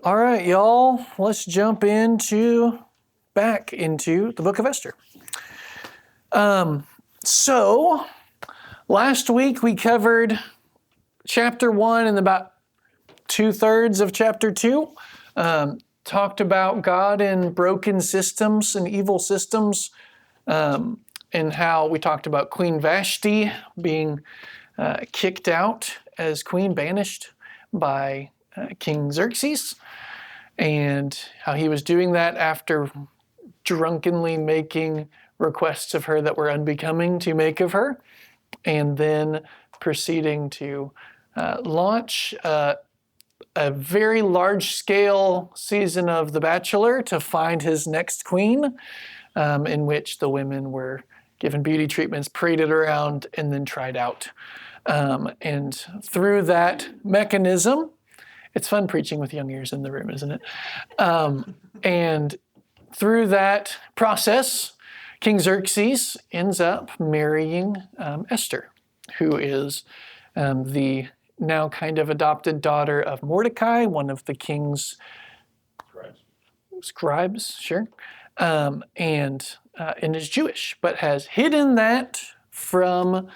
All right, y'all, let's jump back into the book of Esther. So last week we covered chapter 1 and about 2/3 of chapter 2. Talked about God and broken systems and evil systems, and how we talked about Queen Vashti being kicked out as queen, banished by King Xerxes, and how he was doing that after drunkenly making requests of her that were unbecoming to make of her, and then proceeding to launch a very large-scale season of The Bachelor to find his next queen, in which the women were given beauty treatments, paraded around, and then tried out. And through that mechanism, it's fun preaching with young ears in the room, isn't it? And through that process, King Xerxes ends up marrying Esther, who is the now kind of adopted daughter of Mordecai, one of the king's scribes, sure, and is Jewish, but has hidden that from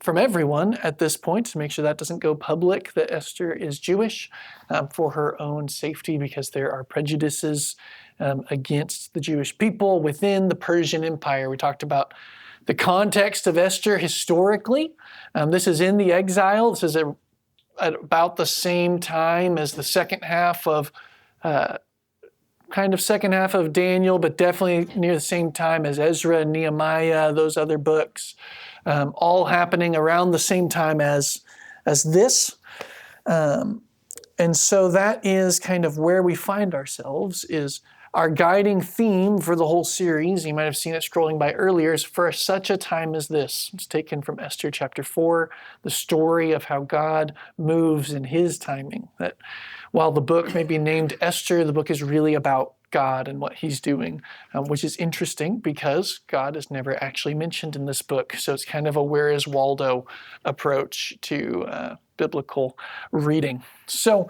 everyone at this point to make sure that doesn't go public, that Esther is Jewish, for her own safety, because there are prejudices against the Jewish people within the Persian Empire. We talked about the context of Esther historically. This is in the exile. This is at about the same time as the second half of Daniel, but definitely near the same time as Ezra and Nehemiah, those other books, all happening around the same time as this. And so that is kind of where we find ourselves, is our guiding theme for the whole series. You might have seen it scrolling by earlier, is for such a time as this. It's taken from Esther chapter 4, the story of how God moves in his timing. That while the book may be named Esther, the book is really about God and what he's doing, which is interesting because God is never actually mentioned in this book. So it's kind of a Where is Waldo approach to biblical reading. So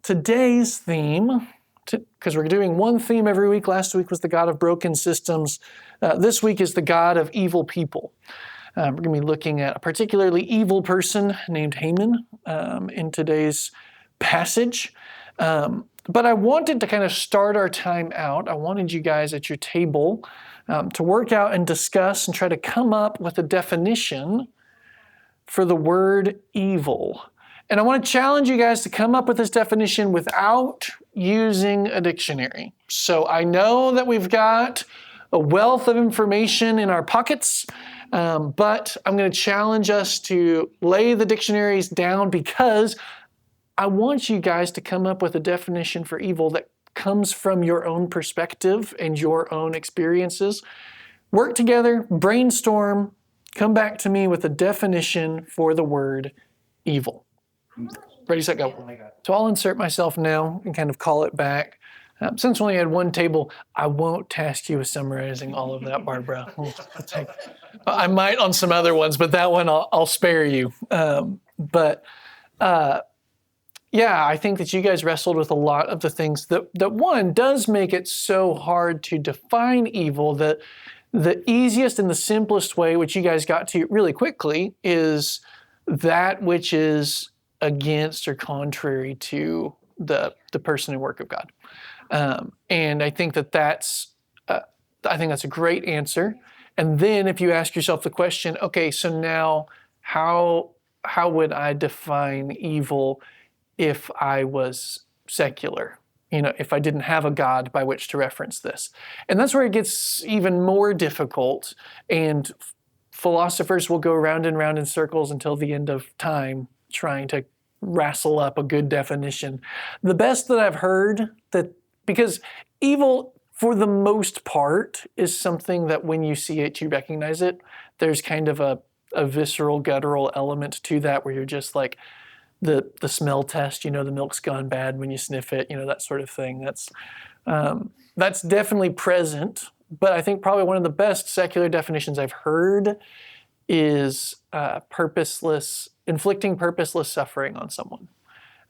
today's theme, because we're doing one theme every week. Last week was the God of broken systems. This week is the God of evil people. We're going to be looking at a particularly evil person named Haman in today's passage. But I wanted to kind of start our time out. I wanted you guys at your table to work out and discuss and try to come up with a definition for the word evil. And I want to challenge you guys to come up with this definition without using a dictionary. So I know that we've got a wealth of information in our pockets, but I'm going to challenge us to lay the dictionaries down, because I want you guys to come up with a definition for evil that comes from your own perspective and your own experiences. Work together, brainstorm, come back to me with a definition for the word evil. Ready, set, go. So I'll insert myself now and kind of call it back. Since we only had one table, I won't task you with summarizing all of that, Barbara. I might on some other ones, but that one I'll spare you. Yeah, I think that you guys wrestled with a lot of the things that one does make it so hard to define evil. That the easiest and the simplest way, which you guys got to really quickly, is that which is against or contrary to the person and work of God. And I think that's a great answer. And then if you ask yourself the question, okay, so now how would I define evil if I was secular? If I didn't have a God by which to reference this. And that's where it gets even more difficult, and philosophers will go round and round in circles until the end of time trying to wrestle up a good definition. The best that I've heard, because evil for the most part is something that when you see it, you recognize it. There's kind of a visceral, guttural element to that, where you're just like, the smell test, the milk's gone bad when you sniff it, that sort of thing. That's definitely present but I think probably one of the best secular definitions I've heard is inflicting purposeless suffering on someone.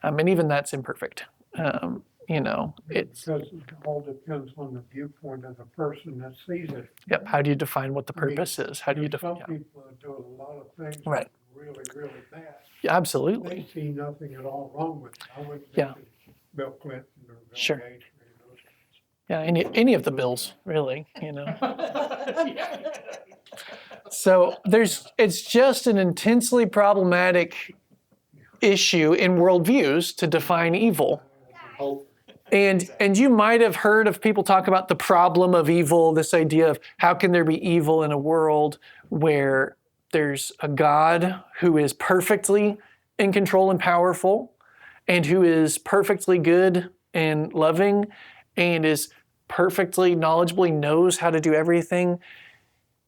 And even that's imperfect. It's... Because it all depends on the viewpoint of the person that sees it. Yep. How do you define what the purpose is? How do you define? Some people that do a lot of things Right. really, really bad. Yeah, absolutely. They see nothing at all wrong with it. I wouldn't Yeah. think Bill Clinton or Bill Sure. Gates or any of those guys. Yeah, any of the bills, really, So it's just an intensely problematic issue in worldviews to define evil. And you might have heard of people talk about the problem of evil, this idea of how can there be evil in a world where there's a God who is perfectly in control and powerful, and who is perfectly good and loving, and is perfectly knowledgeably knows how to do everything.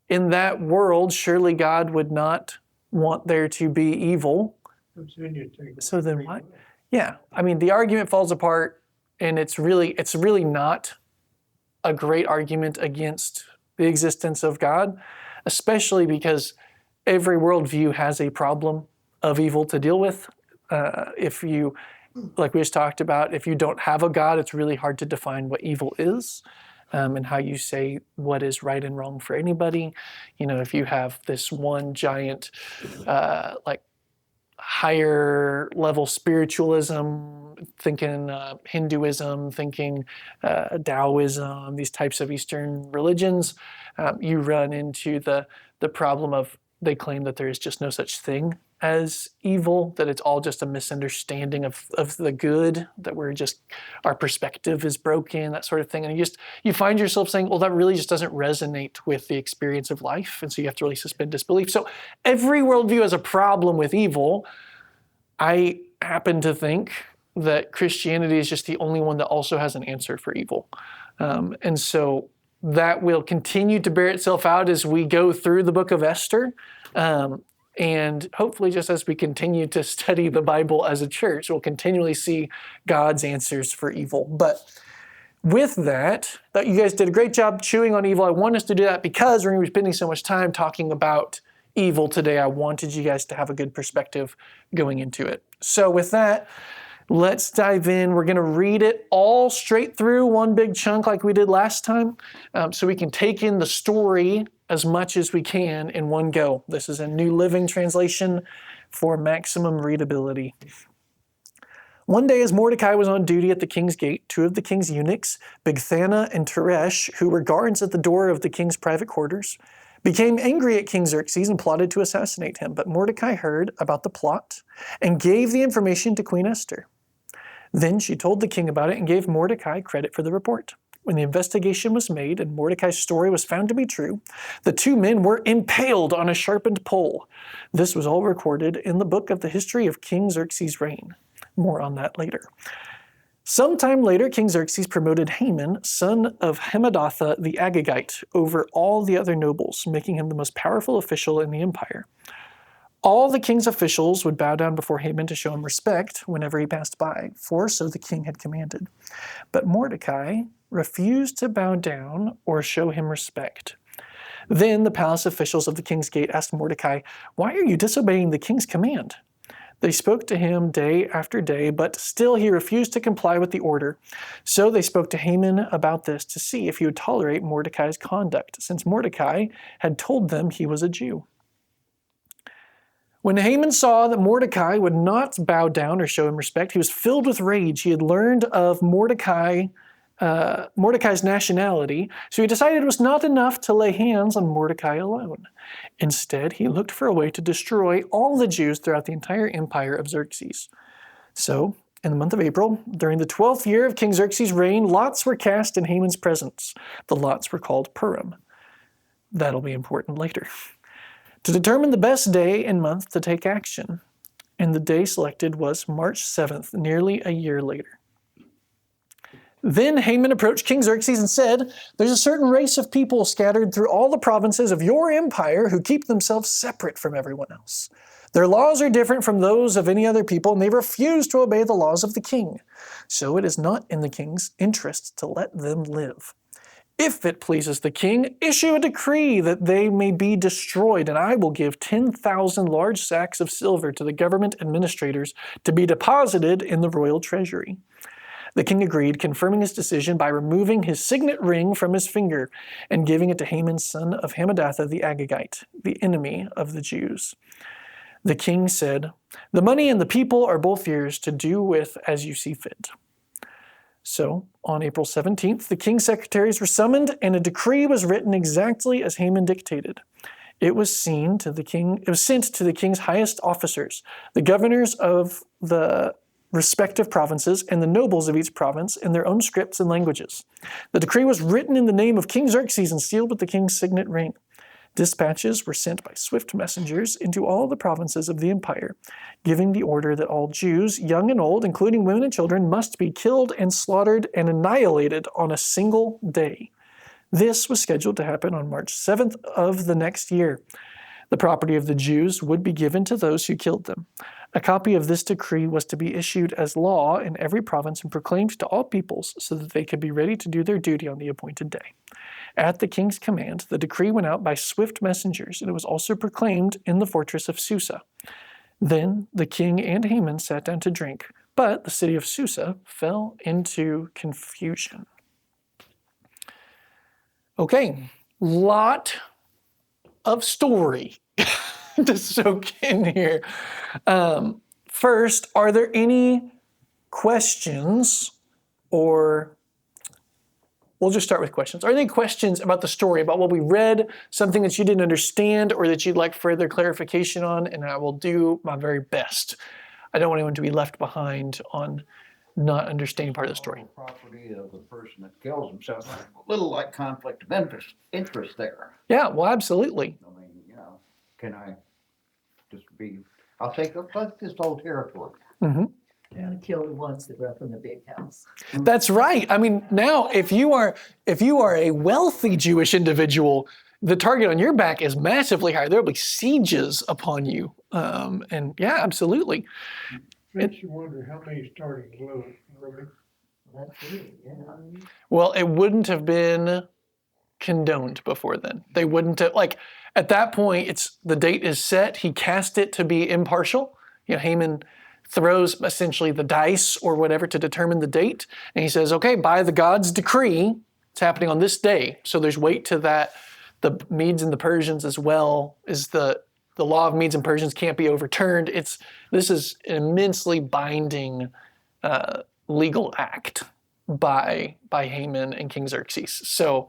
In that world, surely God would not want there to be evil. So then what? Yeah, I mean, the argument falls apart, and it's really not a great argument against the existence of God, especially because every worldview has a problem of evil to deal with. If you, like we just talked about, if you don't have a God, it's really hard to define what evil is, and how you say what is right and wrong for anybody. If you have this one giant, higher level spiritualism, thinking Hinduism, thinking Taoism, these types of Eastern religions, you run into the problem of they claim that there is just no such thing as evil, that it's all just a misunderstanding of the good, that our perspective is broken, that sort of thing. And you find yourself saying, well, that really just doesn't resonate with the experience of life. And so you have to really suspend disbelief. So every worldview has a problem with evil. I happen to think that Christianity is just the only one that also has an answer for evil. And so that will continue to bear itself out as we go through the book of Esther. And hopefully, just as we continue to study the Bible as a church, we'll continually see God's answers for evil. But with that, you guys did a great job chewing on evil. I want us to do that because we're going to be spending so much time talking about evil today. I wanted you guys to have a good perspective going into it. So with that, let's dive in. We're going to read it all straight through, one big chunk like we did last time, so we can take in the story as much as we can in one go. This is a New Living Translation for maximum readability. One day as Mordecai was on duty at the king's gate, two of the king's eunuchs, Bigthana and Teresh, who were guards at the door of the king's private quarters, became angry at King Xerxes and plotted to assassinate him. But Mordecai heard about the plot and gave the information to Queen Esther. Then she told the king about it and gave Mordecai credit for the report. When the investigation was made and Mordecai's story was found to be true, the two men were impaled on a sharpened pole. This was all recorded in the book of the history of King Xerxes' reign. More on that later. Sometime later, King Xerxes promoted Haman, son of Hammedatha the Agagite, over all the other nobles, making him the most powerful official in the empire. All the king's officials would bow down before Haman to show him respect whenever he passed by, for so the king had commanded. But Mordecai refused to bow down or show him respect. Then the palace officials of the king's gate asked Mordecai, "Why are you disobeying the king's command?" They spoke to him day after day, but still he refused to comply with the order. So they spoke to Haman about this to see if he would tolerate Mordecai's conduct, since Mordecai had told them he was a Jew. When Haman saw that Mordecai would not bow down or show him respect, he was filled with rage. He had learned of Mordecai's nationality, so he decided it was not enough to lay hands on Mordecai alone. Instead, he looked for a way to destroy all the Jews throughout the entire empire of Xerxes. So, in the month of April, during the 12th year of King Xerxes' reign, lots were cast in Haman's presence. The lots were called Purim. That'll be important later. To determine the best day and month to take action. And the day selected was March 7th, nearly a year later. Then Haman approached King Xerxes and said, "There's a certain race of people scattered through all the provinces of your empire who keep themselves separate from everyone else. Their laws are different from those of any other people, and they refuse to obey the laws of the king. So it is not in the king's interest to let them live. If it pleases the king, issue a decree that they may be destroyed, and I will give 10,000 large sacks of silver to the government administrators to be deposited in the royal treasury. The king agreed, confirming his decision by removing his signet ring from his finger and giving it to Haman, son of Hammedatha the Agagite, the enemy of the Jews. The king said, "The money and the people are both yours to do with as you see fit." So, on April 17th, the king's secretaries were summoned, and a decree was written exactly as Haman dictated. It was sent to the king's highest officers, the governors of the respective provinces, and the nobles of each province in their own scripts and languages. The decree was written in the name of King Xerxes and sealed with the king's signet ring. Dispatches were sent by swift messengers into all the provinces of the empire, giving the order that all Jews, young and old, including women and children, must be killed and slaughtered and annihilated on a single day. This was scheduled to happen on March 7th of the next year. The property of the Jews would be given to those who killed them. A copy of this decree was to be issued as law in every province and proclaimed to all peoples so that they could be ready to do their duty on the appointed day. At the king's command, the decree went out by swift messengers, and it was also proclaimed in the fortress of Susa. Then the king and Haman sat down to drink, but the city of Susa fell into confusion. Okay, lot of story to soak in here. First, are there any questions, or we'll just start with questions. Are there any questions about the story, about what we read, something that you didn't understand or that you'd like further clarification on? And I will do my very best. I don't want anyone to be left behind on not understanding part of the story. Property of the person that kills himself, a little like conflict of interest there. Yeah, well, absolutely. I mean, can I just I'll take this whole territory. Mm-hmm. And kill the ones that grew up in the big house. That's right. I mean, now if you are a wealthy Jewish individual, the target on your back is massively higher. There will be sieges upon you. And yeah, absolutely. Makes you wonder how many started really. That's really, yeah. Well, it wouldn't have been condoned before then. They wouldn't have, like, at that point, the date is set. He cast it to be impartial. Haman throws essentially the dice or whatever to determine the date. And he says, okay, by the God's decree, it's happening on this day. So there's weight to that. The Medes and the Persians as well is the law of Medes and Persians can't be overturned. This is an immensely binding legal act by Haman and King Xerxes. So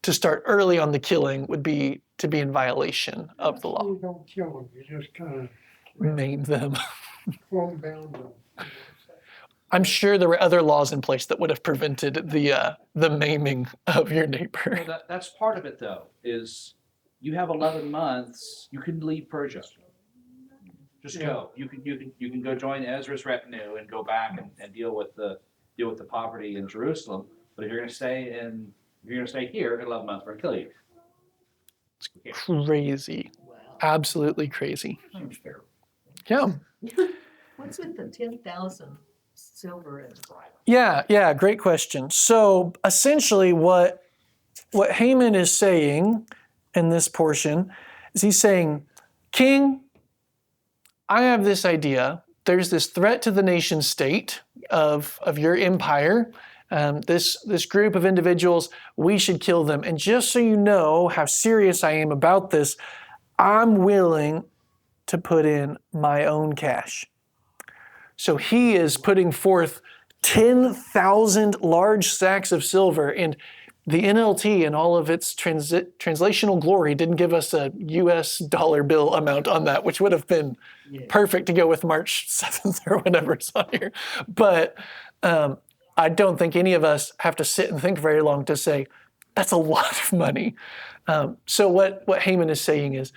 to start early on the killing would be to be in violation of the law. You don't kill them, you just kind of Maim them. homebound them. I'm sure there were other laws in place that would have prevented the maiming of your neighbor. Well, that's part of it, though, is you have 11 months, you can leave Persia. Just go. You can go join Ezra's retinue and go back and deal with the poverty in Jerusalem. But if you're going to stay here in 11 months, we're going to kill you. It's crazy. Wow. Absolutely crazy. Seems fair. Yeah. What's with the 10,000 silver and bronze? Yeah, great question. So essentially what Haman is saying in this portion is he's saying, King, I have this idea. There's this threat to the nation state of your empire. This group of individuals, we should kill them. And just so you know how serious I am about this, I'm willing to put in my own cash. So he is putting forth 10,000 large sacks of silver, and the NLT in all of its translational glory didn't give us a US dollar bill amount on that, which would have been perfect to go with March 7th or whatever it's on here. But I don't think any of us have to sit and think very long to say, that's a lot of money. So what Haman is saying is,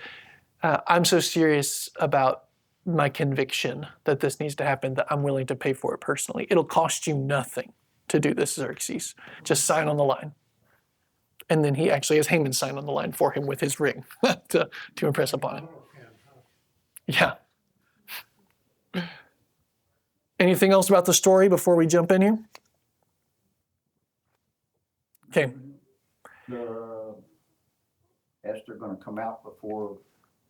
I'm so serious about my conviction that this needs to happen that I'm willing to pay for it personally. It'll cost you nothing to do this, Xerxes. Just sign on the line. And then he actually has Haman sign on the line for him with his ring to impress upon him. Yeah. Anything else about the story before we jump in here? Okay. Esther gonna come out before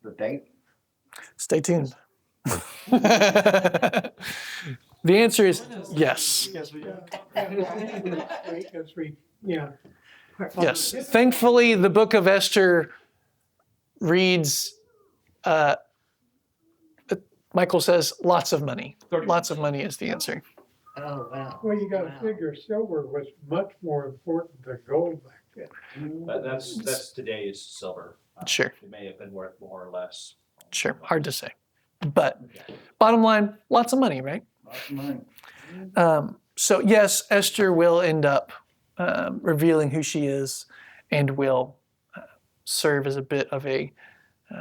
the date? Stay tuned. The answer is yes. Because we, yeah. Yes. Thankfully, the book of Esther reads, Michael says, lots of money. 30. Lots of money is the answer. Oh, wow. Well, you gotta Wow. figure silver was much more important than gold back then. But that's today's silver. Sure. It may have been worth more or less. Sure. Hard to say. But bottom line, lots of money, right? Lots of money. So yes, Esther will end up revealing who she is and will serve as a bit of a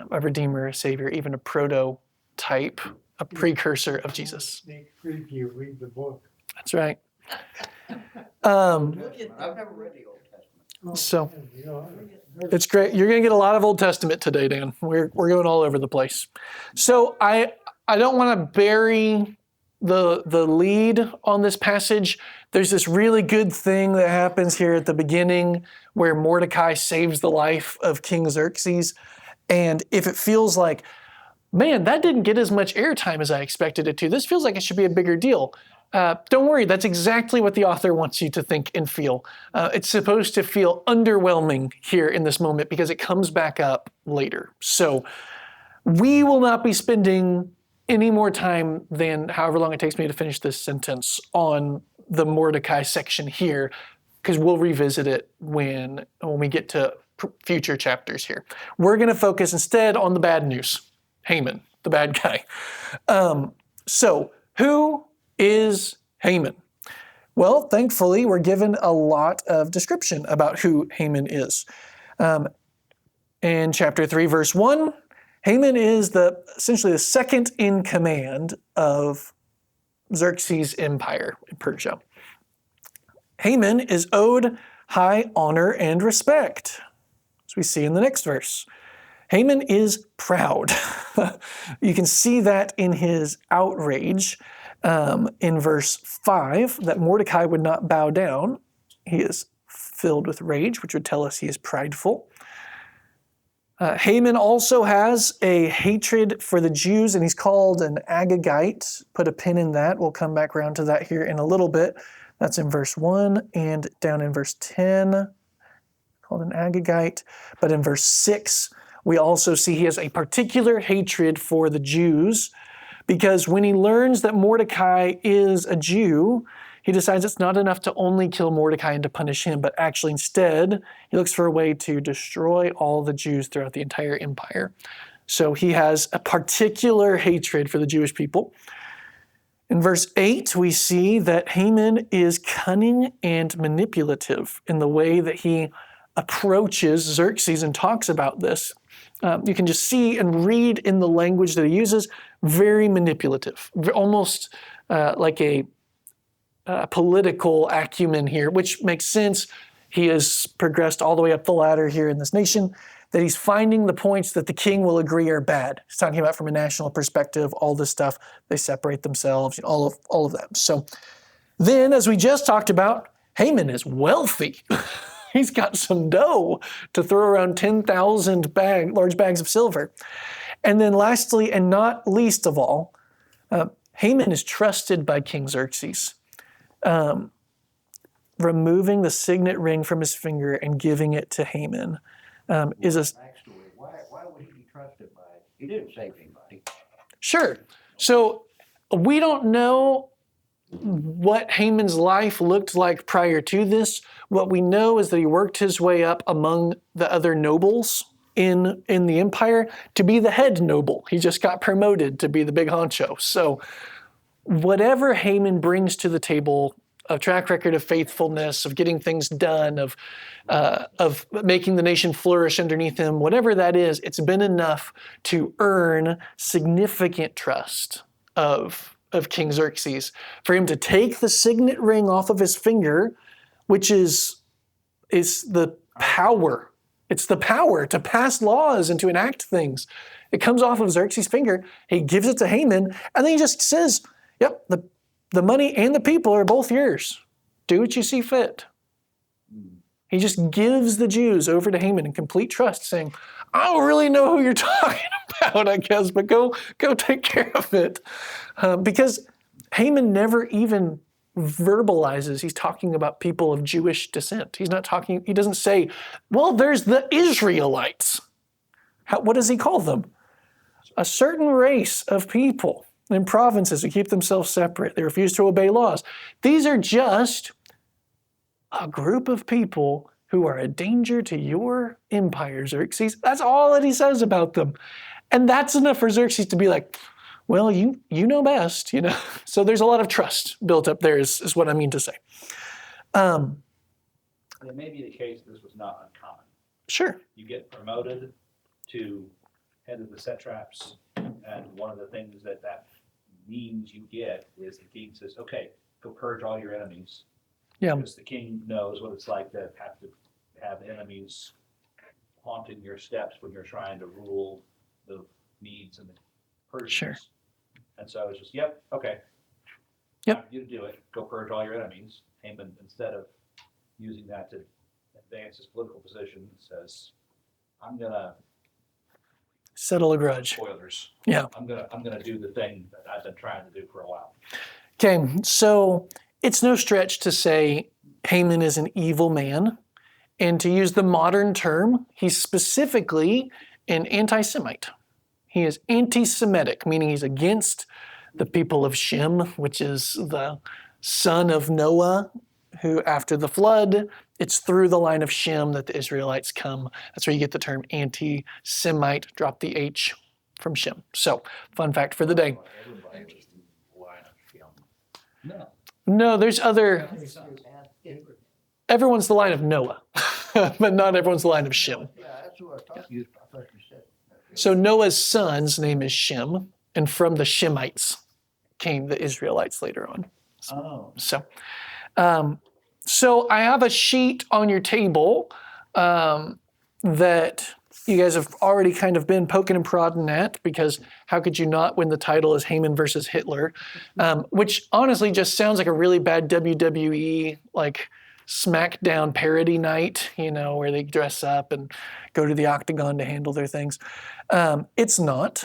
redeemer, a savior, even a prototype, a precursor of Jesus. Sneak preview, read the book. That's right. I've never read the Old Testament. So You know, it's great. You're going to get a lot of Old Testament today, Dan. We're going all over the place. So I don't want to bury the lead on this passage. There's this really good thing that happens here at the beginning where Mordecai saves the life of King Xerxes. And if it feels like, man, that didn't get as much airtime as I expected it to, this feels like it should be a bigger deal. Don't worry, that's exactly what the author wants you to think and feel. It's supposed to feel underwhelming here in this moment because it comes back up later. So we will not be spending any more time than however long it takes me to finish this sentence on the Mordecai section here, because we'll revisit it when we get to future chapters here. We're going to focus instead on the bad news. Haman, the bad guy. So who is Haman? Well, thankfully, we're given a lot of description about who Haman is. In chapter 3, verse 1, Haman is essentially the second in command of Xerxes' empire in Persia. Haman is owed high honor and respect, as we see in the next verse. Haman is proud. You can see that in his outrage in verse 5, that Mordecai would not bow down. He is filled with rage, which would tell us he is prideful. Haman also has a hatred for the Jews, and he's called an Agagite. Put a pin in that. We'll come back around to that here in a little bit. That's in verse 1 and down in verse 10, called an Agagite. But in verse 6, we also see he has a particular hatred for the Jews, because when he learns that Mordecai is a Jew, he decides it's not enough to only kill Mordecai and to punish him, but actually instead, he looks for a way to destroy all the Jews throughout the entire empire. So he has a particular hatred for the Jewish people. In verse 8, we see that Haman is cunning and manipulative in the way that he approaches Xerxes and talks about this. You can just see and read in the language that he uses, very manipulative, almost like a political acumen here, which makes sense. He has progressed all the way up the ladder here in this nation, that he's finding the points that the king will agree are bad. He's talking about from a national perspective, all this stuff, they separate themselves, all of that. So then, as we just talked about, Haman is wealthy. He's got some dough to throw around 10,000 large bags of silver. And then lastly, and not least of all, Haman is trusted by King Xerxes. Removing the signet ring from his finger and giving it to Haman is a... Backstory. Why would he be trusted by it? He didn't save anybody. Sure. So we don't know what Haman's life looked like prior to this. What we know is that he worked his way up among the other nobles in the empire to be the head noble. He just got promoted to be the big honcho. So whatever Haman brings to the table, a track record of faithfulness, of getting things done, of making the nation flourish underneath him, whatever that is, it's been enough to earn significant trust of King Xerxes, for him to take the signet ring off of his finger, which is the power. It's the power to pass laws and to enact things. It comes off of Xerxes' finger. He gives it to Haman, and then he just says, yep, the money and the people are both yours. Do what you see fit. He just gives the Jews over to Haman in complete trust, saying, I don't really know who you're talking about, I guess, but go take care of it. Because Haman never even verbalizes he's talking about people of Jewish descent. He doesn't say, well, there's the Israelites. What does he call them? A certain race of people in provinces who keep themselves separate. They refuse to obey laws. These are just a group of people who are a danger to your empire, Xerxes. That's all that he says about them. And that's enough for Xerxes to be like, well, you know best, you know. So there's a lot of trust built up there is what I mean to say. It may be the case this was not uncommon. Sure. You get promoted to head of the satraps, and one of the things that means you get is the king says, okay, go purge all your enemies. Yeah. Because the king knows what it's like to have enemies haunting your steps when you're trying to rule the Medes and the Persians. Sure. And so it's just, yep, okay. Yep. Time for you to do it. Go purge all your enemies. Haman, instead of using that to advance his political position, says, I'm gonna Settle a grudge. spoilers. Yeah. I'm gonna do the thing that I've been trying to do for a while. Okay, so it's no stretch to say Haman is an evil man. And to use the modern term, he's specifically an anti-Semite. He is anti-Semitic, meaning he's against the people of Shem, which is the son of Noah, who after the flood, it's through the line of Shem that the Israelites come. That's where you get the term anti-Semite, drop the H from Shem. So, fun fact for the day. No. No, there's other, everyone's the line of Noah, but not everyone's the line of Shem. Yeah, that's what I thought you said. So Noah's son's name is Shem, and from the Shemites came the Israelites later on. Oh. So I have a sheet on your table that you guys have already kind of been poking and prodding at, because how could you not when the title is Haman versus Hitler, which honestly just sounds like a really bad WWE like SmackDown parody night, you know, where they dress up and go to the octagon to handle their things. It's not.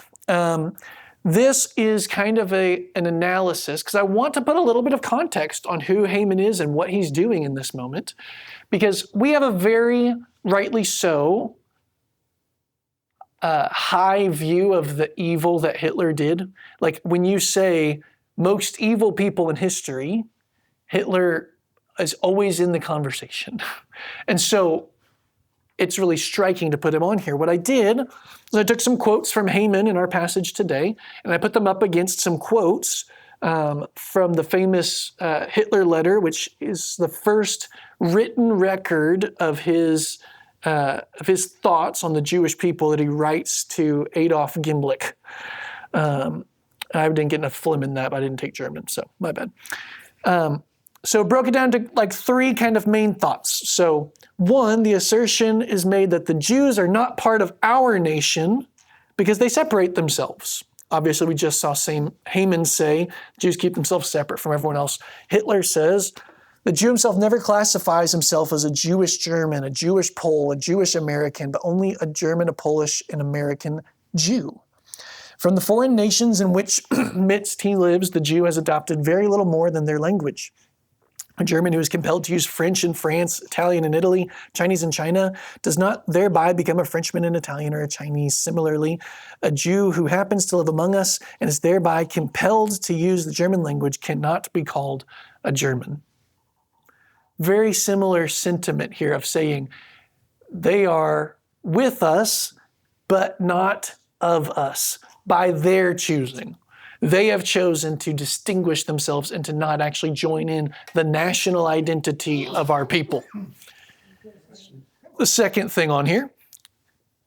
This is kind of an analysis, because I want to put a little bit of context on who Haman is and what he's doing in this moment, because we have a very, rightly so, high view of the evil that Hitler did. Like when you say most evil people in history, Hitler is always in the conversation. And so it's really striking to put him on here. What I did is I took some quotes from Haman in our passage today, and I put them up against some quotes from the famous Hitler letter, which is the first written record of his thoughts on the Jewish people that he writes to Adolf Gimlich. I didn't get enough phlegm in that, but I didn't take German, so my bad. So broke it down to like three kind of main thoughts. So one, the assertion is made that the Jews are not part of our nation because they separate themselves. Obviously, we just saw Haman say Jews keep themselves separate from everyone else. Hitler says the Jew himself never classifies himself as a Jewish German, a Jewish Pole, a Jewish American, but only a German, a Polish, and American Jew. From the foreign nations in which midst he lives, the Jew has adopted very little more than their language. A German who is compelled to use French in France, Italian in Italy, Chinese in China, does not thereby become a Frenchman, an Italian, or a Chinese. Similarly, a Jew who happens to live among us and is thereby compelled to use the German language cannot be called a German. Very similar sentiment here of saying they are with us, but not of us, by their choosing. They have chosen to distinguish themselves and to not actually join in the national identity of our people. The second thing on here,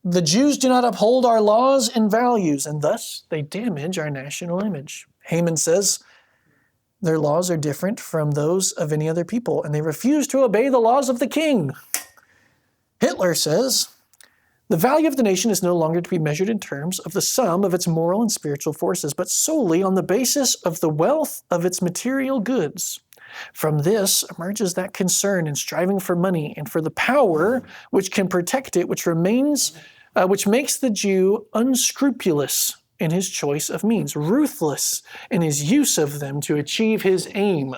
the Jews do not uphold our laws and values, and thus they damage our national image. Haman says their laws are different from those of any other people, and they refuse to obey the laws of the king. Hitler says the value of the nation is no longer to be measured in terms of the sum of its moral and spiritual forces, but solely on the basis of the wealth of its material goods. From this emerges that concern and striving for money and for the power which can protect it, which makes the Jew unscrupulous in his choice of means, ruthless in his use of them to achieve his aim.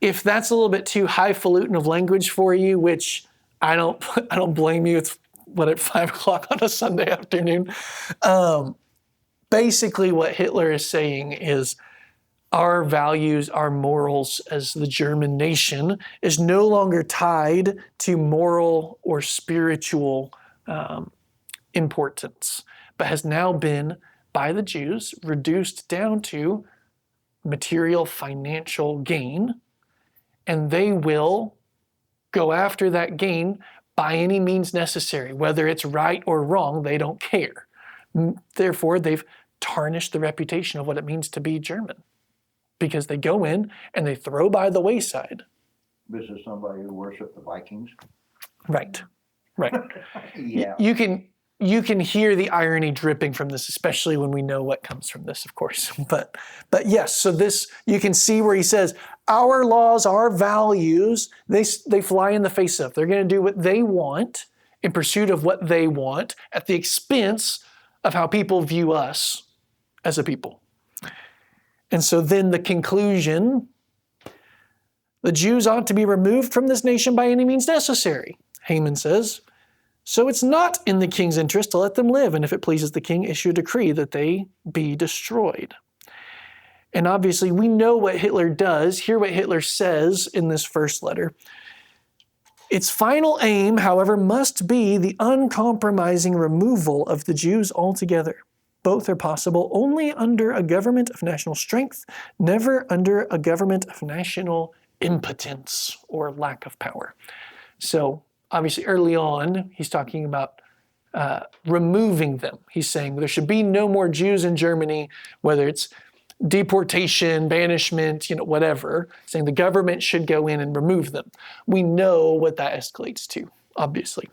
If that's a little bit too highfalutin of language for you, which I don't blame you. It's at 5 o'clock on a Sunday afternoon. Basically, what Hitler is saying is our values, our morals as the German nation is no longer tied to moral or spiritual importance, but has now been, by the Jews, reduced down to material financial gain, and they will go after that gain by any means necessary. Whether it's right or wrong, they don't care. Therefore, they've tarnished the reputation of what it means to be German, because they go in and they throw by the wayside. This is somebody who worshiped the Vikings. Right. Yeah. You can hear the irony dripping from this, especially when we know what comes from this, of course. But yes, so this, you can see where he says, our laws, our values, they fly in the face of. They're going to do what they want in pursuit of what they want at the expense of how people view us as a people. And so then the conclusion, the Jews ought to be removed from this nation by any means necessary, Haman says. So it's not in the king's interest to let them live, and if it pleases the king, issue a decree that they be destroyed. And obviously we know what Hitler does. Hear what Hitler says in this first letter. Its final aim, however, must be the uncompromising removal of the Jews altogether. Both are possible only under a government of national strength, never under a government of national impotence or lack of power. So obviously early on, he's talking about removing them. He's saying there should be no more Jews in Germany, whether it's deportation, banishment, whatever, saying the government should go in and remove them. We know what that escalates to, obviously.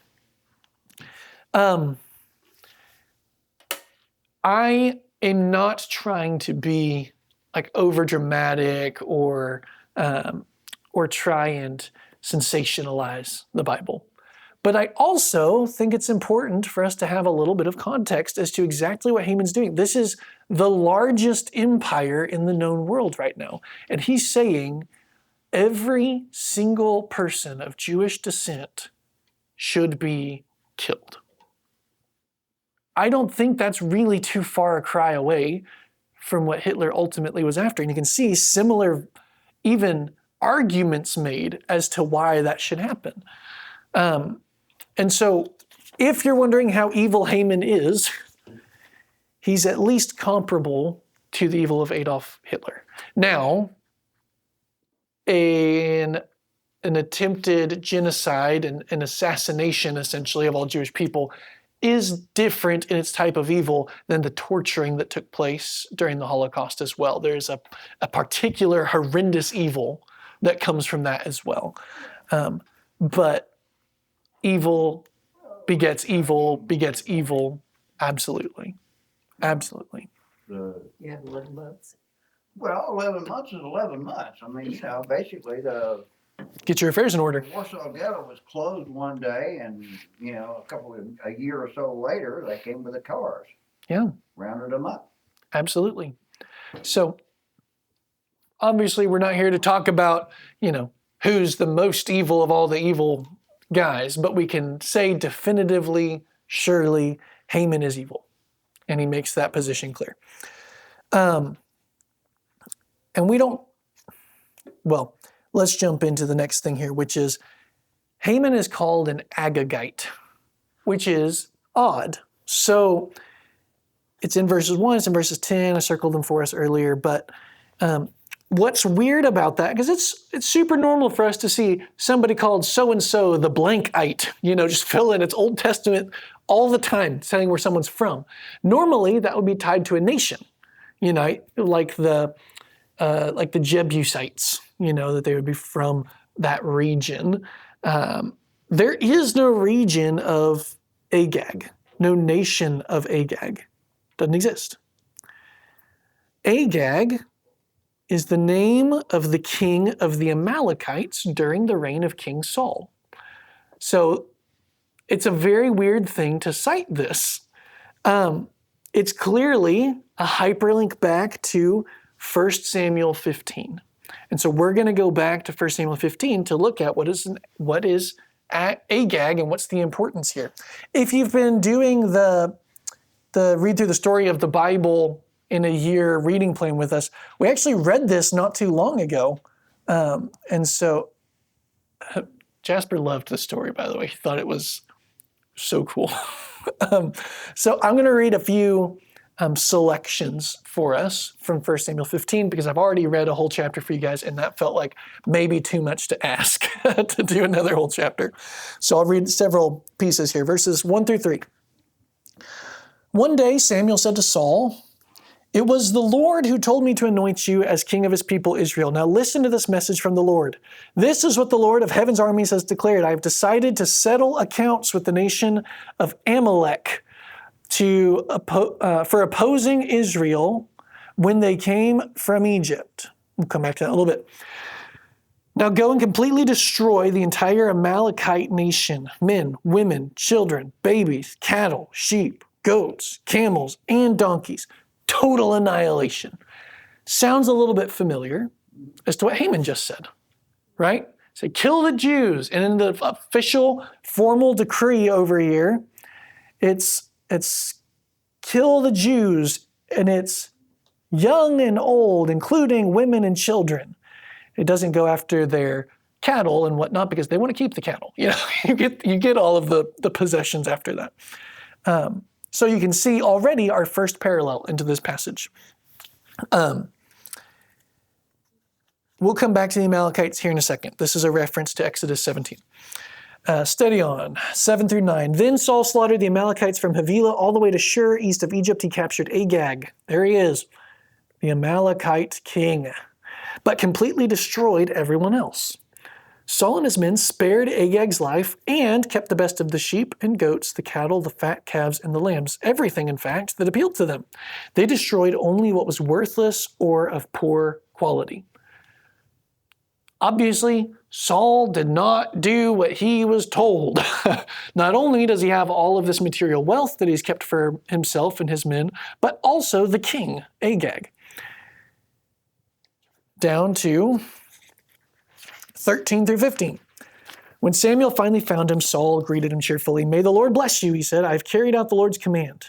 I am not trying to be like over dramatic or try and sensationalize the Bible. But I also think it's important for us to have a little bit of context as to exactly what Haman's doing. This is the largest empire in the known world right now. And he's saying every single person of Jewish descent should be killed. I don't think that's really too far a cry away from what Hitler ultimately was after. And you can see similar even arguments made as to why that should happen. And so if you're wondering how evil Haman is, he's at least comparable to the evil of Adolf Hitler. Now, an attempted genocide and an assassination, essentially, of all Jewish people is different in its type of evil than the torturing that took place during the Holocaust as well. There's a particular horrendous evil that comes from that as well. But evil begets evil, absolutely. Absolutely. You had 11 months. Well, 11 months is 11 months. I mean, basically Get your affairs in order. Warsaw Ghetto was closed one day, and a year or so later, they came with the cars. Yeah. Rounded them up. Absolutely. So obviously we're not here to talk about, who's the most evil of all the evil guys, but we can say definitively, surely, Haman is evil. And he makes that position clear. And let's jump into the next thing here, which is Haman is called an Agagite, which is odd. So it's in verses 1, it's in verses 10. I circled them for us earlier. But what's weird about that, because it's super normal for us to see somebody called so-and-so the blankite, just fill in. It's Old Testament all the time, telling where someone's from. Normally, that would be tied to a nation, like the Jebusites, that they would be from that region. There is no region of Agag, no nation of Agag. Doesn't exist. Agag is the name of the king of the Amalekites during the reign of King Saul. So it's a very weird thing to cite this. It's clearly a hyperlink back to 1 Samuel 15. And so we're going to go back to 1 Samuel 15 to look at what is Agag and what's the importance here. If you've been doing the read through the story of the Bible in a year reading plan with us, we actually read this not too long ago. And so Jasper loved the story, by the way. He thought it was so cool. So I'm going to read a few selections for us from 1 Samuel 15 because I've already read a whole chapter for you guys, and that felt like maybe too much to ask to do another whole chapter. So I'll read several pieces here, verses 1 through 3. One day Samuel said to Saul, "It was the Lord who told me to anoint you as king of his people Israel. Now listen to this message from the Lord. This is what the Lord of heaven's armies has declared. I have decided to settle accounts with the nation of Amalek for opposing Israel when they came from Egypt." We'll come back to that in a little bit. "Now go and completely destroy the entire Amalekite nation, men, women, children, babies, cattle, sheep, goats, camels, and donkeys. Total annihilation." Sounds a little bit familiar as to what Haman just said, right? Say, kill the Jews. And in the official formal decree over here, it's kill the Jews, and it's young and old, including women and children. It doesn't go after their cattle and whatnot because they want to keep the cattle. You know, you get all of the possessions after that. So you can see already our first parallel into this passage. We'll come back to the Amalekites here in a second. This is a reference to Exodus 17. Steady on, 7 through 9. Then Saul slaughtered the Amalekites from Havilah all the way to Shur, east of Egypt. He captured Agag. There he is, the Amalekite king, but completely destroyed everyone else. Saul and his men spared Agag's life and kept the best of the sheep and goats, the cattle, the fat calves, and the lambs. Everything, in fact, that appealed to them. They destroyed only what was worthless or of poor quality. Obviously, Saul did not do what he was told. Not only does he have all of this material wealth that he's kept for himself and his men, but also the king, Agag. Down to 13 through 15. When Samuel finally found him, Saul greeted him cheerfully. "May the Lord bless you," he said. "I've carried out the Lord's command,"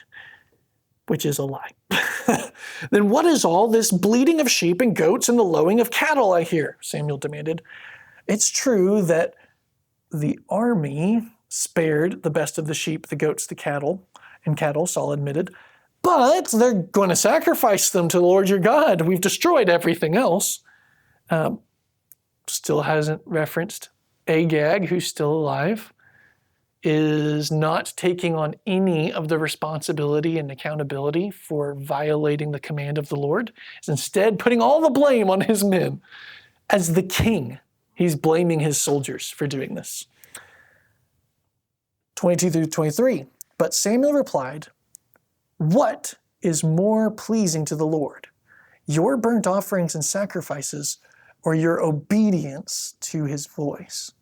which is a lie. "Then what is all this bleating of sheep and goats and the lowing of cattle I hear?" Samuel demanded. It's true that the army spared the best of the sheep, the goats, the cattle, Saul admitted, but they're going to sacrifice them to the Lord your God. We've destroyed everything else. Still hasn't referenced Agag, who's still alive, is not taking on any of the responsibility and accountability for violating the command of the Lord. Is instead putting all the blame on his men. As the king, he's blaming his soldiers for doing this. 22 through 23. But Samuel replied, "What is more pleasing to the Lord, your burnt offerings and sacrifices, or your obedience to his voice?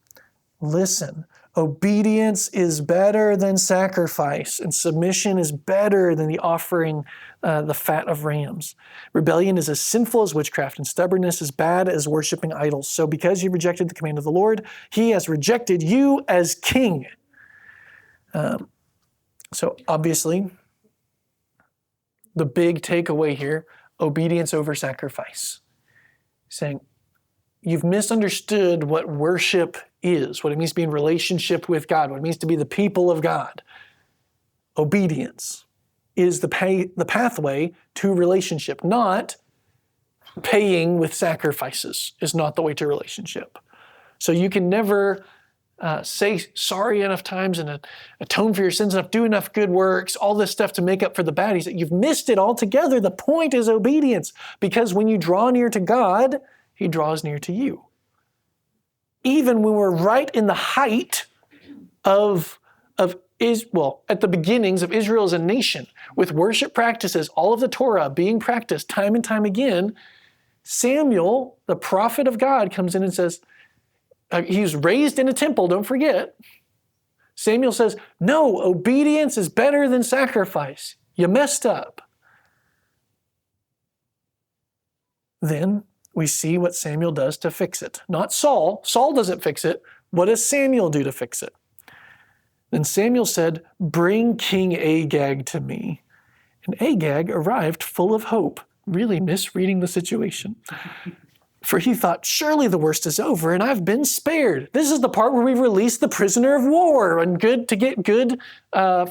Listen, obedience is better than sacrifice, and submission is better than the offering the fat of rams. Rebellion is as sinful as witchcraft, and stubbornness as bad as worshiping idols. So because you rejected the command of the Lord, he has rejected you as king." So obviously, the big takeaway here, obedience over sacrifice. Saying, you've misunderstood what worship is, what it means to be in relationship with God, what it means to be the people of God. Obedience is the pathway to relationship, not paying with sacrifices is not the way to relationship. So you can never say sorry enough times and atone for your sins enough, do enough good works, all this stuff to make up for the baddies. You've missed it altogether. The point is obedience, because when you draw near to God, he draws near to you. Even when we're right in the height at the beginnings of Israel as a nation, with worship practices, all of the Torah being practiced time and time again, Samuel, the prophet of God, comes in and says, he's raised in a temple, don't forget. Samuel says, no, obedience is better than sacrifice. You messed up. Then we see what Samuel does to fix it. Not Saul. Saul doesn't fix it. What does Samuel do to fix it? Then Samuel said, bring King Agag to me. And Agag arrived full of hope, really misreading the situation. For he thought, surely the worst is over and I've been spared. This is the part where we release the prisoner of war and to get good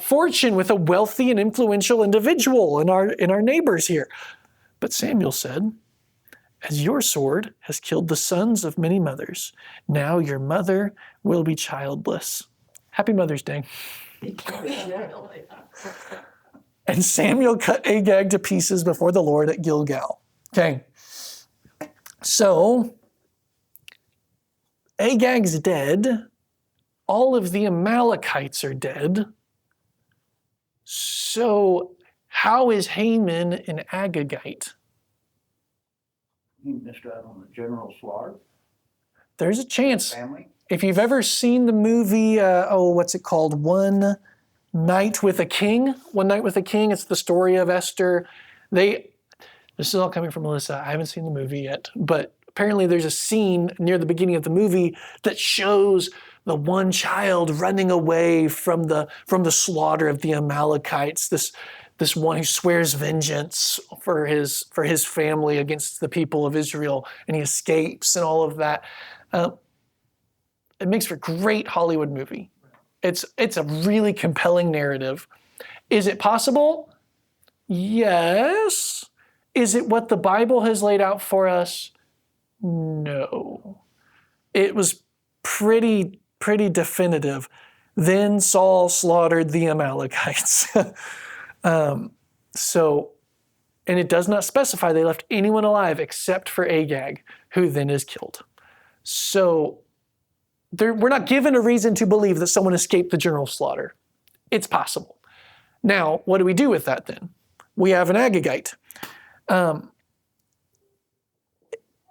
fortune with a wealthy and influential individual in our neighbors here. But Samuel said, as your sword has killed the sons of many mothers, now your mother will be childless. Happy Mother's Day. And Samuel cut Agag to pieces before the Lord at Gilgal. Okay. So, Agag's dead. All of the Amalekites are dead. So, how is Haman an Agagite? You missed out on the general slaughter There's a chance. family. If you've ever seen the movie, what's it called? One Night with a King. One Night with a King. It's the story of Esther. This is all coming from Melissa. I haven't seen the movie yet, but apparently there's a scene near the beginning of the movie that shows the one child running away from the slaughter of the Amalekites. This one who swears vengeance for his family against the people of Israel, and he escapes and all of that. It makes for a great Hollywood movie. It's a really compelling narrative. Is it possible? Yes. Is it what the Bible has laid out for us? No. It was pretty definitive. Then Saul slaughtered the Amalekites. And it does not specify they left anyone alive except for Agag, who then is killed. So we're not given a reason to believe that someone escaped the general slaughter. It's possible. Now, what do we do with that then? We have an Agagite.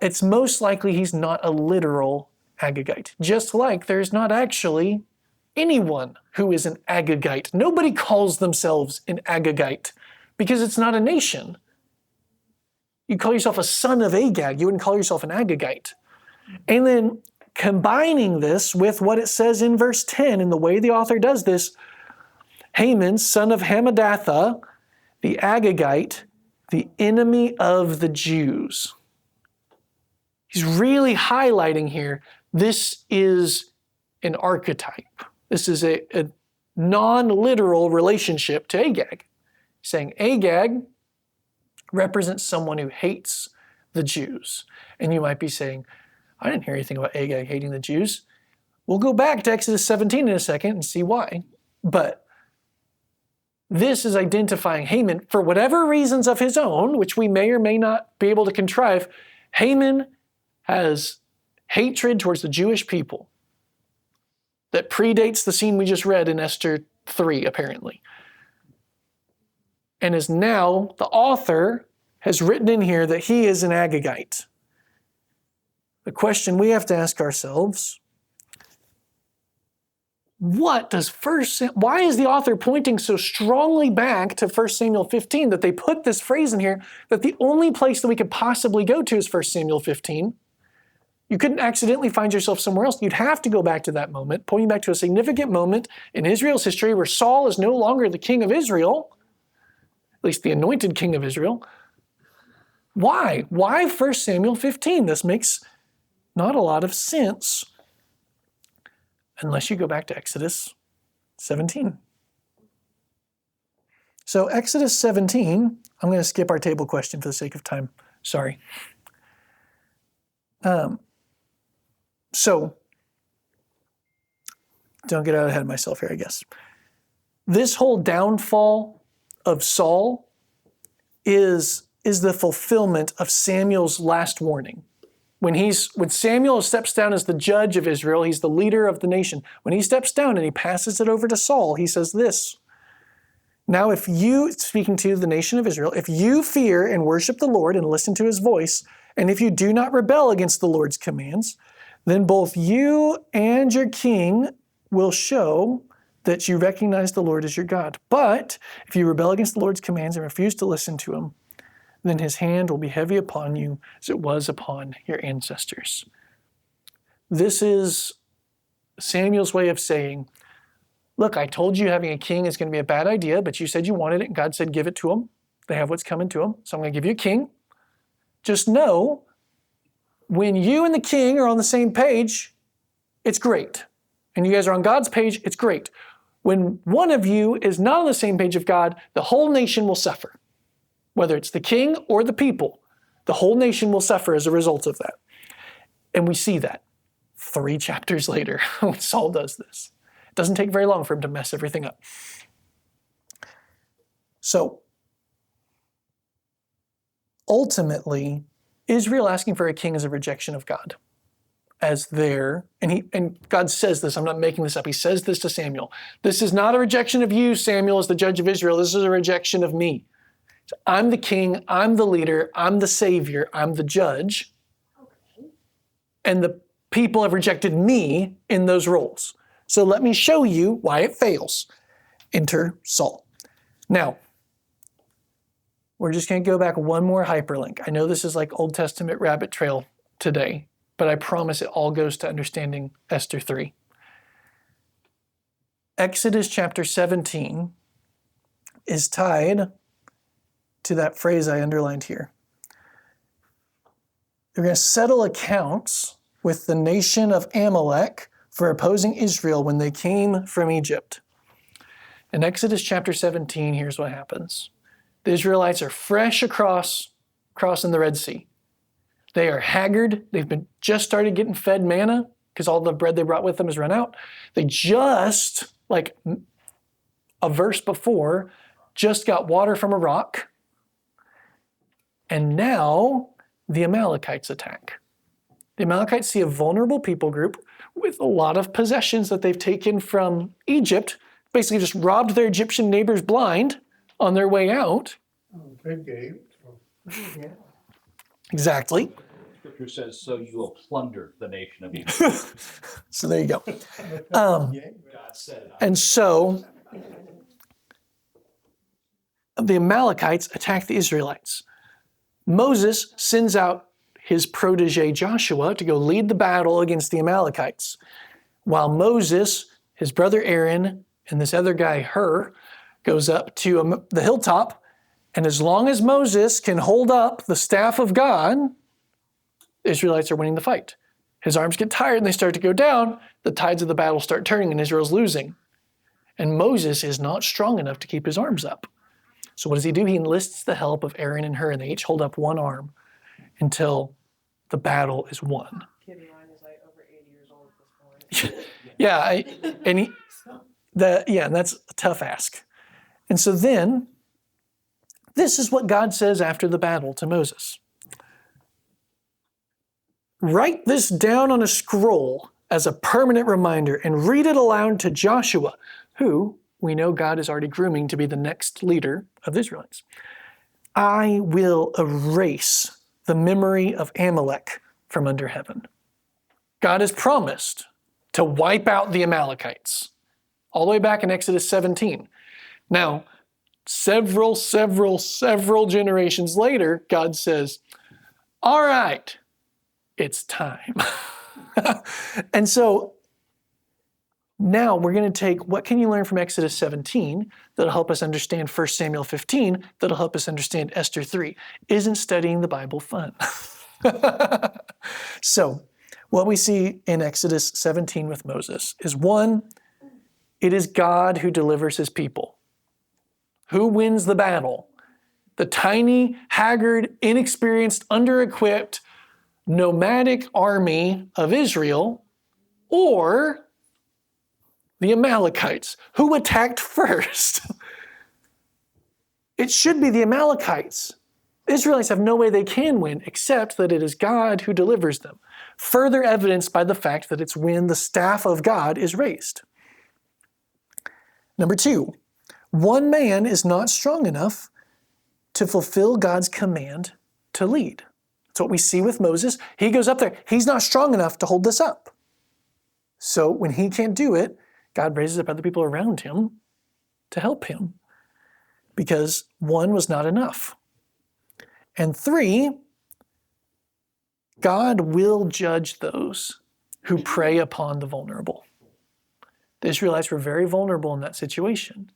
It's most likely he's not a literal Agagite, just like there's not actually anyone who is an Agagite. Nobody calls themselves an Agagite because it's not a nation. You call yourself a son of Agag. You wouldn't call yourself an Agagite. And then combining this with what it says in verse 10, and the way the author does this, Haman, son of Hammedatha, the Agagite, the enemy of the Jews. He's really highlighting here, this is an archetype. This is a non-literal relationship to Agag. Saying Agag represents someone who hates the Jews. And you might be saying, I didn't hear anything about Agag hating the Jews. We'll go back to Exodus 17 in a second and see why. But this is identifying Haman for whatever reasons of his own, which we may or may not be able to contrive. Haman has hatred towards the Jewish people that predates the scene we just read in Esther 3, apparently. And is now, the author has written in here that he is an Agagite. The question we have to ask ourselves, why is the author pointing so strongly back to 1 Samuel 15 that they put this phrase in here that the only place that we could possibly go to is 1 Samuel 15? You couldn't accidentally find yourself somewhere else. You'd have to go back to that moment, pointing back to a significant moment in Israel's history where Saul is no longer the king of Israel, at least the anointed king of Israel. Why? Why 1 Samuel 15? This makes not a lot of sense unless you go back to Exodus 17. So Exodus 17, I'm going to skip our table question for the sake of time. Sorry. So, don't get out ahead of myself here, I guess. This whole downfall of Saul is the fulfillment of Samuel's last warning. When Samuel steps down as the judge of Israel, he's the leader of the nation. When he steps down and he passes it over to Saul, he says this, now if you, speaking to the nation of Israel, if you fear and worship the Lord and listen to his voice, And if you do not rebel against the Lord's commands, then both you and your king will show that you recognize the Lord as your God. But if you rebel against the Lord's commands and refuse to listen to him, then his hand will be heavy upon you as it was upon your ancestors. This is Samuel's way of saying, look, I told you having a king is going to be a bad idea, but you said you wanted it, and God said give it to them. They have what's coming to them, so I'm going to give you a king. Just know, when you and the king are on the same page, it's great. And you guys are on God's page, it's great. When one of you is not on the same page of God, the whole nation will suffer. Whether it's the king or the people, the whole nation will suffer as a result of that. And we see that 3 chapters later when Saul does this. It doesn't take very long for him to mess everything up. So, ultimately, Israel asking for a king is a rejection of God. And God says this, I'm not making this up, he says this to Samuel. This is not a rejection of you, Samuel, as the judge of Israel. This is a rejection of me. I'm the king, I'm the leader, I'm the savior, I'm the judge. And the people have rejected me in those roles. So let me show you why it fails. Enter Saul. Now, we're just going to go back one more hyperlink. I know this is like Old Testament rabbit trail today, but I promise it all goes to understanding Esther 3. Exodus chapter 17 is tied to that phrase I underlined here. They're going to settle accounts with the nation of Amalek for opposing Israel when they came from Egypt. In Exodus chapter 17, here's what happens. The Israelites are fresh crossing the Red Sea. They are haggard. They've just started getting fed manna because all the bread they brought with them has run out. They just, like a verse before, just got water from a rock. And now the Amalekites attack. The Amalekites see a vulnerable people group with a lot of possessions that they've taken from Egypt, basically just robbed their Egyptian neighbors blind on their way out. Big game. Yeah. Exactly. Scripture says, so you will plunder the nation of Egypt. So there you go. God said it. And so the Amalekites attack the Israelites. Moses sends out his protege Joshua to go lead the battle against the Amalekites. While Moses, his brother Aaron, and this other guy, Hur, goes up to the hilltop, and as long as Moses can hold up the staff of God, the Israelites are winning the fight. His arms get tired and they start to go down, the tides of the battle start turning and Israel's losing. And Moses is not strong enough to keep his arms up. So what does he do? He enlists the help of Aaron and Hur, and they each hold up one arm until the battle is won. Kid of mine is like over 80 years old at this point. And that's a tough ask. And so then, this is what God says after the battle to Moses. Write this down on a scroll as a permanent reminder and read it aloud to Joshua, who we know God is already grooming to be the next leader of the Israelites. I will erase the memory of Amalek from under heaven. God has promised to wipe out the Amalekites, all the way back in Exodus 17. Now, several generations later, God says, all right, it's time. And so now we're going to take what can you learn from Exodus 17 that'll help us understand 1 Samuel 15, that'll help us understand Esther 3. Isn't studying the Bible fun? So what we see in Exodus 17 with Moses is, one, it is God who delivers his people. Who wins the battle? The tiny, haggard, inexperienced, under-equipped, nomadic army of Israel, or the Amalekites? Who attacked first? It should be the Amalekites. Israelites have no way they can win except that it is God who delivers them. Further evidenced by the fact that it's when the staff of God is raised. Number 2, one man is not strong enough to fulfill God's command to lead. That's what we see with Moses. He goes up there. He's not strong enough to hold this up. So when he can't do it, God raises up other people around him to help him, because 1 was not enough. And 3, God will judge those who prey upon the vulnerable. The Israelites were very vulnerable in that situation.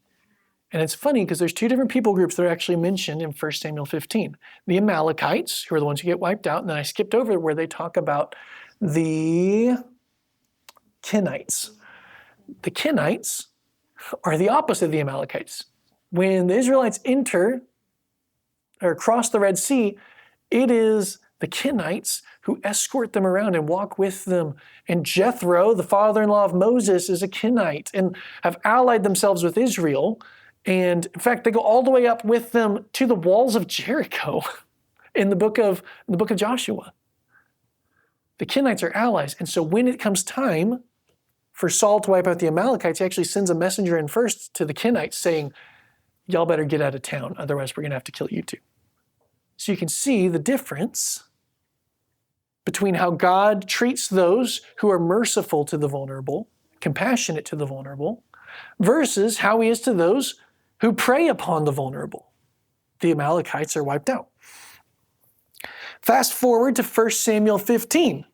And it's funny because there's 2 different people groups that are actually mentioned in 1 Samuel 15. The Amalekites, who are the ones who get wiped out, and then I skipped over where they talk about the Kenites. The Kenites are the opposite of the Amalekites. When the Israelites enter or cross the Red Sea, it is the Kenites who escort them around and walk with them. And Jethro, the father-in-law of Moses, is a Kenite and have allied themselves with Israel. And in fact, they go all the way up with them to the walls of Jericho in the book of Joshua. The Kenites are allies. And so when it comes time for Saul to wipe out the Amalekites, he actually sends a messenger in first to the Kenites saying, y'all better get out of town, otherwise we're going to have to kill you too. So you can see the difference between how God treats those who are merciful to the vulnerable, compassionate to the vulnerable, versus how he is to those who prey upon the vulnerable. The Amalekites are wiped out. Fast forward to 1 Samuel 15.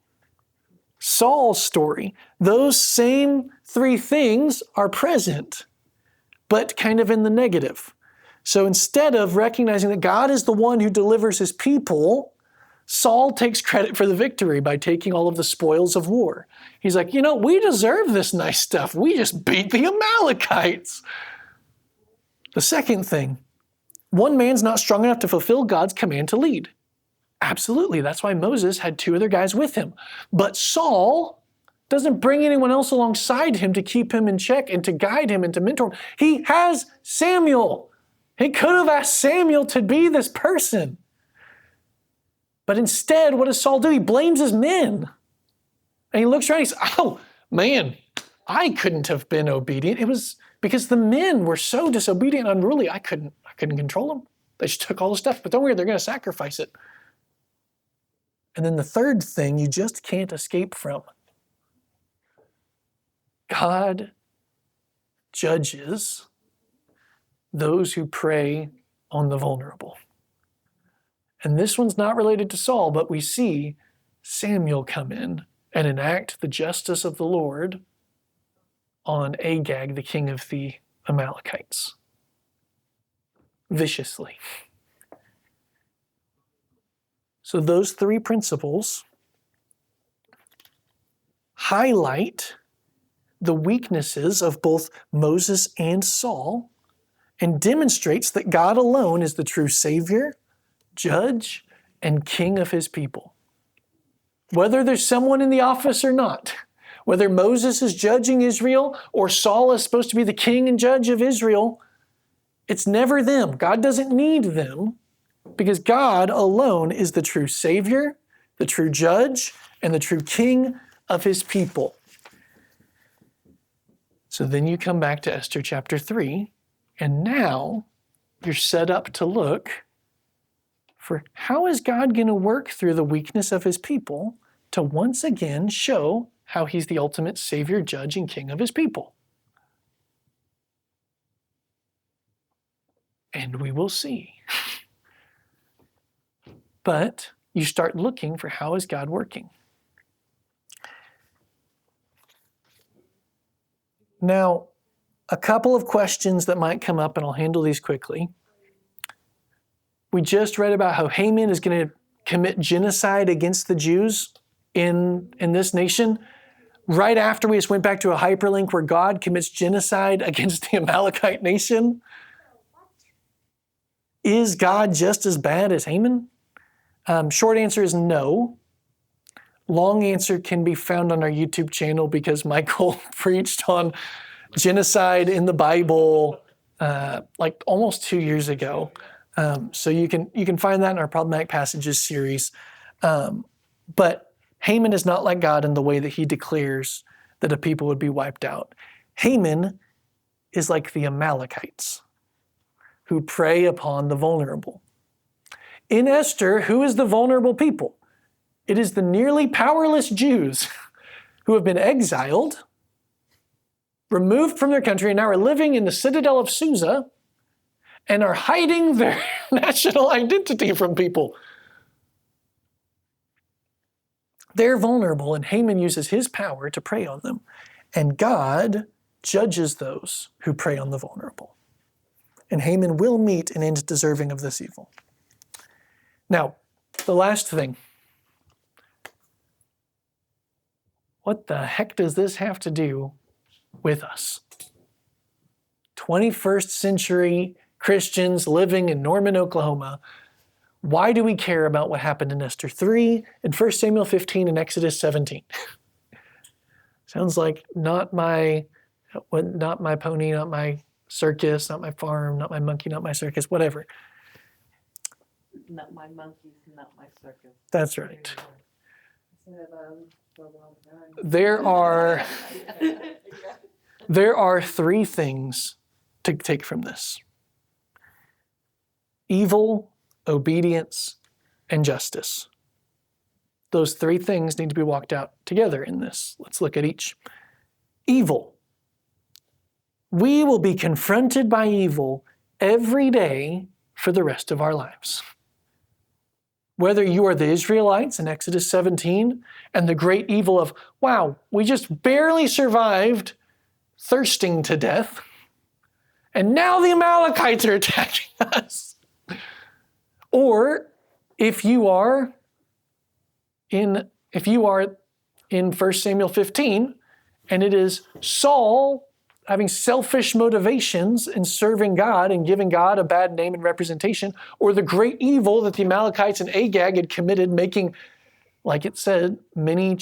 Saul's story. Those same 3 things are present, but kind of in the negative. So instead of recognizing that God is the one who delivers his people, Saul takes credit for the victory by taking all of the spoils of war. He's like, we deserve this nice stuff. We just beat the Amalekites. The second thing, one man's not strong enough to fulfill God's command to lead. Absolutely, that's why Moses had 2 other guys with him. But Saul doesn't bring anyone else alongside him to keep him in check and to guide him and to mentor him. He has Samuel. He could have asked Samuel to be this person. But instead, what does Saul do? He blames his men. And he looks around and he says, oh, man, I couldn't have been obedient. It was because the men were so disobedient and unruly, I couldn't control them. They just took all the stuff, but don't worry, they're going to sacrifice it. And then the third thing you just can't escape from. God judges those who prey on the vulnerable. And this one's not related to Saul, but we see Samuel come in and enact the justice of the Lord on Agag, the king of the Amalekites, viciously. So those 3 principles highlight the weaknesses of both Moses and Saul and demonstrates that God alone is the true Savior, Judge, and King of his people. Whether there's someone in the office or not, whether Moses is judging Israel or Saul is supposed to be the king and judge of Israel, it's never them. God doesn't need them because God alone is the true Savior, the true Judge, and the true King of his people. So then you come back to Esther chapter 3, and now you're set up to look for how is God going to work through the weakness of his people to once again show how he's the ultimate Savior, Judge, and King of his people. And we will see. But you start looking for how is God working. Now, a couple of questions that might come up, and I'll handle these quickly. We just read about how Haman is going to commit genocide against the Jews in this nation. Right after we just went back to a hyperlink where God commits genocide against the Amalekite nation. Is God just as bad as Haman? Short answer is no. Long answer can be found on our YouTube channel because Michael preached on genocide in the Bible like almost 2 years ago. So you can find that in our Problematic Passages series. But Haman is not like God in the way that he declares that a people would be wiped out. Haman is like the Amalekites who prey upon the vulnerable. In Esther, who is the vulnerable people? It is the nearly powerless Jews who have been exiled, removed from their country, and now are living in the citadel of Susa and are hiding their national identity from people. They're vulnerable, and Haman uses his power to prey on them. And God judges those who prey on the vulnerable. And Haman will meet an end deserving of this evil. Now, the last thing. What the heck does this have to do with us? 21st century Christians living in Norman, Oklahoma. Why do we care about what happened in Esther 3, and 1 Samuel 15, and Exodus 17? Sounds like not my pony, not my circus, not my farm, not my monkey, not my circus, whatever. Not my monkeys, not my circus. That's right. There There are three things to take from this: evil, obedience, and justice. Those three things need to be walked out together in this. Let's look at each. Evil. We will be confronted by evil every day for the rest of our lives. Whether you are the Israelites in Exodus 17 and the great evil of, wow, we just barely survived thirsting to death, and now the Amalekites are attacking us. Or if you are in 1 Samuel 15, and it is Saul having selfish motivations in serving God and giving God a bad name and representation, or the great evil that the Amalekites and Agag had committed, making, like it said, many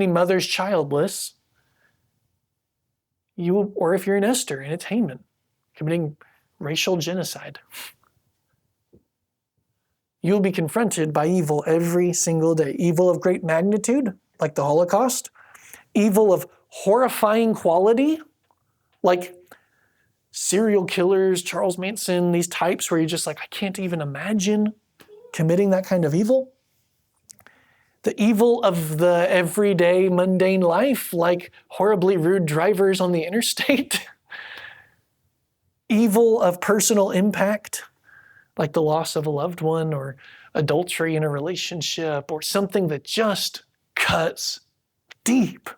mothers childless. Or if you're in Esther and it's Haman committing racial genocide, you'll be confronted by evil every single day. Evil of great magnitude, like the Holocaust. Evil of horrifying quality, like serial killers, Charles Manson, these types where you're just like, I can't even imagine committing that kind of evil. The evil of the everyday mundane life, like horribly rude drivers on the interstate. Evil of personal impact, like the loss of a loved one or adultery in a relationship or something that just cuts deep.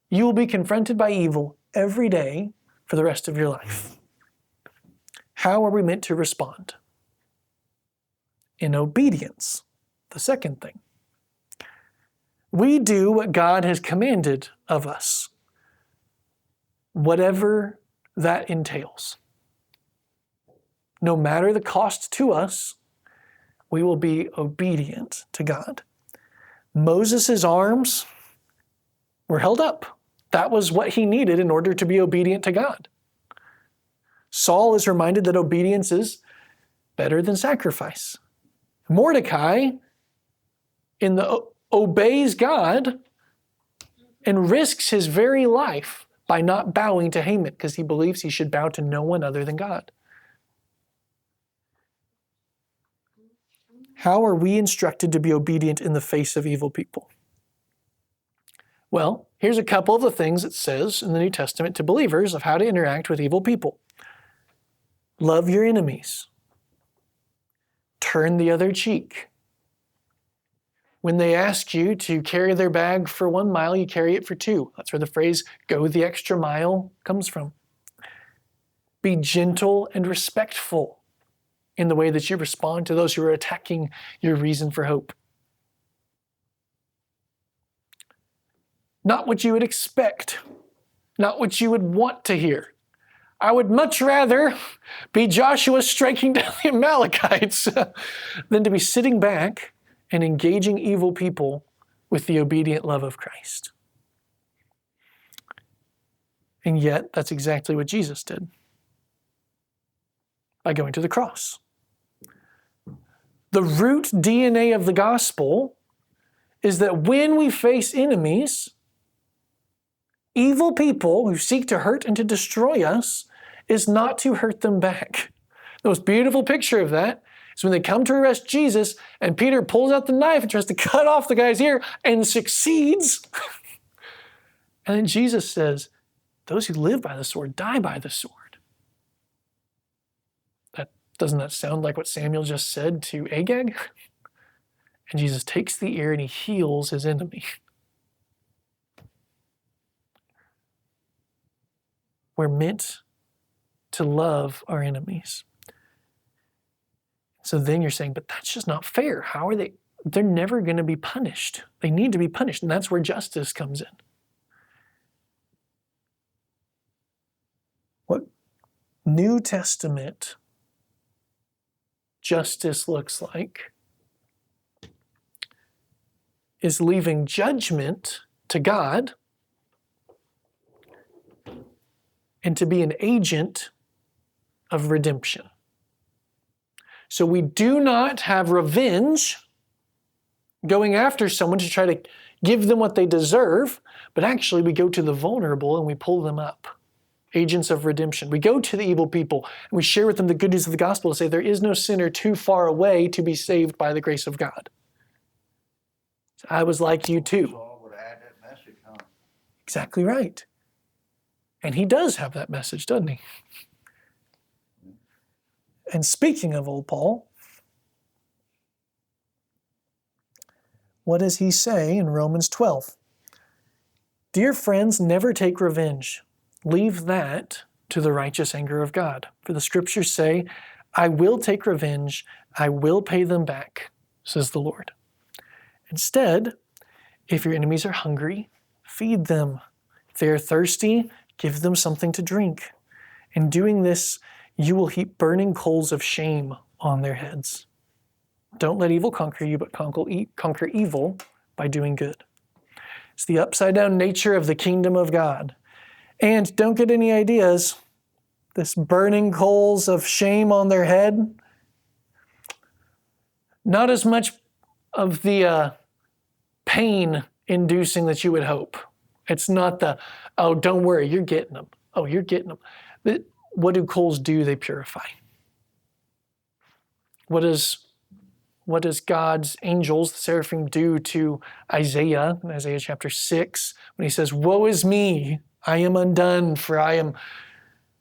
You will be confronted by evil every day for the rest of your life. How are we meant to respond? In obedience, the second thing. We do what God has commanded of us, whatever that entails. No matter the cost to us, we will be obedient to God. Moses' arms were held up. That was what he needed in order to be obedient to God. Saul is reminded that obedience is better than sacrifice. Mordecai obeys God and risks his very life by not bowing to Haman because he believes he should bow to no one other than God. How are we instructed to be obedient in the face of evil people? Well, here's a couple of the things it says in the New Testament to believers of how to interact with evil people. Love your enemies. Turn the other cheek. When they ask you to carry their bag for 1 mile, you carry it for 2. That's where the phrase, go the extra mile, comes from. Be gentle and respectful in the way that you respond to those who are attacking your reason for hope. Not what you would expect, not what you would want to hear. I would much rather be Joshua striking down the Amalekites than to be sitting back and engaging evil people with the obedient love of Christ. And yet, that's exactly what Jesus did by going to the cross. The root DNA of the gospel is that when we face enemies, evil people who seek to hurt and to destroy us, is not to hurt them back. The most beautiful picture of that is when they come to arrest Jesus and Peter pulls out the knife and tries to cut off the guy's ear and succeeds. And then Jesus says, those who live by the sword die by the sword. Doesn't that sound like what Samuel just said to Agag? And Jesus takes the ear and he heals his enemy. We're meant to love our enemies. So then you're saying, but that's just not fair. How are they? They're never going to be punished. They need to be punished. And that's where justice comes in. What New Testament justice looks like is leaving judgment to God and to be an agent of redemption. So we do not have revenge going after someone to try to give them what they deserve, but actually we go to the vulnerable and we pull them up. Agents of redemption. We go to the evil people and we share with them the good news of the gospel to say there is no sinner too far away to be saved by the grace of God. I was like you too. Saul would add that message, huh? Exactly right. And he does have that message, doesn't he? And speaking of old Paul, what does he say in Romans 12? Dear friends, never take revenge. Leave that to the righteous anger of God. For the scriptures say, I will take revenge, I will pay them back, says the Lord. Instead, if your enemies are hungry, feed them. If they are thirsty, give them something to drink. In doing this, you will heap burning coals of shame on their heads. Don't let evil conquer you, but conquer evil by doing good. It's the upside-down nature of the kingdom of God. And don't get any ideas. This burning coals of shame on their head, not as much of the pain inducing that you would hope. It's not the, oh, don't worry, you're getting them. Oh, you're getting them. What do coals do? They purify. What does God's angels, the seraphim, do to Isaiah in Isaiah chapter 6 when he says, woe is me, I am undone, for I am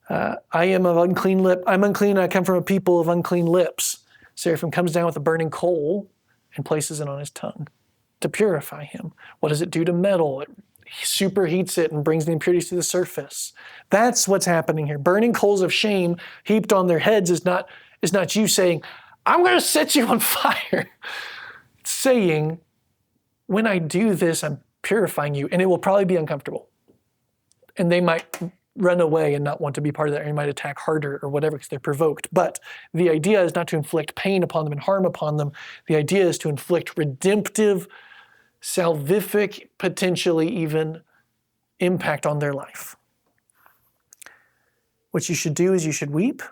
of unclean lip. I'm unclean, I come from a people of unclean lips. Seraphim comes down with a burning coal and places it on his tongue to purify him. What does it do to metal? It superheats it and brings the impurities to the surface. That's what's happening here. Burning coals of shame heaped on their heads is not you saying, I'm going to set you on fire. It's saying, when I do this, I'm purifying you, and it will probably be uncomfortable. And they might run away and not want to be part of that, or you might attack harder or whatever because they're provoked. But the idea is not to inflict pain upon them and harm upon them. The idea is to inflict redemptive, salvific, potentially even impact on their life. What you should do is you should weep.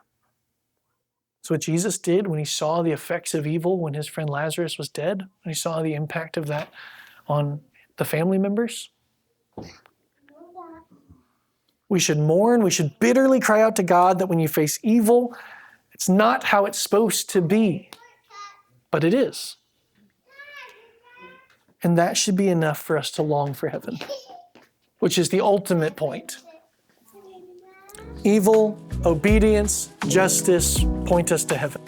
It's what Jesus did when he saw the effects of evil when his friend Lazarus was dead, when he saw the impact of that on the family members. We should mourn. We should bitterly cry out to God that when you face evil, it's not how it's supposed to be, but it is. And that should be enough for us to long for heaven, which is the ultimate point. Evil, obedience, justice point us to heaven.